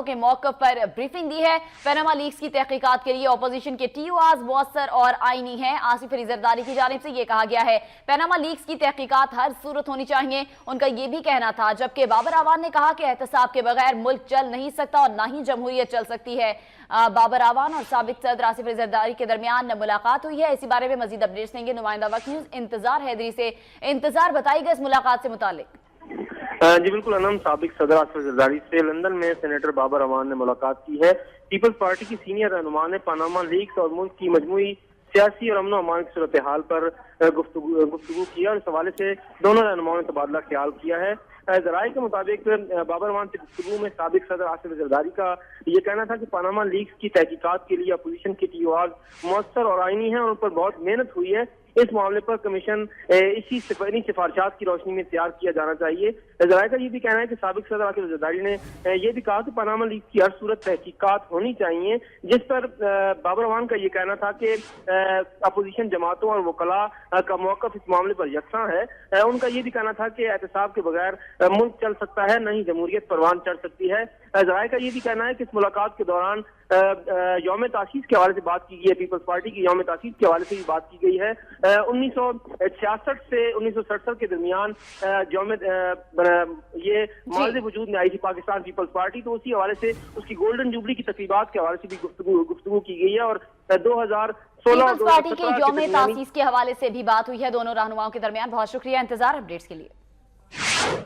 کے موقف پر بریفنگ دی ہے۔ پاناما لیکس کی تحقیقات کے لیے اپوزیشن کے TORs مؤثر اور آئینی ہیں۔ آصف علی زرداری کی جانب سے یہ کہا گیا ہے پاناما لیکس کی تحقیقات ہر صورت ہونی چاہیے۔ ان کا یہ بھی کہنا تھا، جبکہ بابر اعوان نے کہا کہ احتساب کے بغیر ملک چل نہیں سکتا اور نہ ہی جمہوریت چل سکتی ہے۔ بابر اعوان اور سابق صدر آصف علی زرداری کے درمیان ملاقات ہوئی ہے۔ اسی بارے میں مزید اپڈیٹس دیں گے نمائندہ وقت نیوز انتظار حیدری سے۔ انتظار بتائی گا اس ملاقات سے متعلق۔ جی بالکل انم، سابق صدر آصف زرداری سے لندن میں سینیٹر بابر اعوان نے ملاقات کی ہے۔ پیپلز پارٹی کی سینئر رہنما نے پاناما لیکس اور ملک کی مجموعی سیاسی اور امن و امان کی صورتحال پر گفتگو کیا اور اس حوالے سے دونوں رہنماؤں نے تبادلہ خیال کیا ہے۔ ذرائع کے مطابق بابر اعوان سے گفتگو میں سابق صدر آصف زرداری کا یہ کہنا تھا کہ پاناما لیکس کی تحقیقات کے لیے اپوزیشن کے TORs مؤثر اور آئینی ہیں اور ان پر بہت محنت ہوئی ہے۔ اس معاملے پر کمیشن اسی سفارشات کی روشنی میں تیار کیا جانا چاہیے۔ ذرائع کا یہ بھی کہنا ہے کہ سابق صدر آصف زرداری نے یہ بھی کہا کہ پاناما لیکس کی ہر صورت تحقیقات ہونی چاہیے، جس پر بابر اعوان کا یہ کہنا تھا کہ اپوزیشن جماعتوں اور وکلاء کا موقف اس معاملے پر یکساں ہے۔ ان کا یہ بھی کہنا تھا کہ احتساب کے بغیر ملک چل سکتا ہے، نہ ہی جمہوریت پروان چڑھ سکتی ہے۔ ذرائع کا یہ بھی کہنا ہے کہ اس ملاقات کے دوران یوم تاسیس کے حوالے سے بات کی گئی ہے، پیپلز پارٹی کی یوم تاسیس کے حوالے سے بھی بات کی گئی ہے۔ 1966 سے 1967 کے درمیان یہ ماضی وجود میں آئی تھی پاکستان پیپلز پارٹی، تو اسی حوالے سے اس کی گولڈن جوبلی کی تقریبات کے حوالے سے بھی گفتگو کی گئی ہے اور 2016 پیپلز پارٹی کے یوم تاسیس کے حوالے سے بھی بات ہوئی ہے دونوں رہنماؤں کے درمیان۔ بہت شکریہ انتظار اپڈیٹس کے لیے۔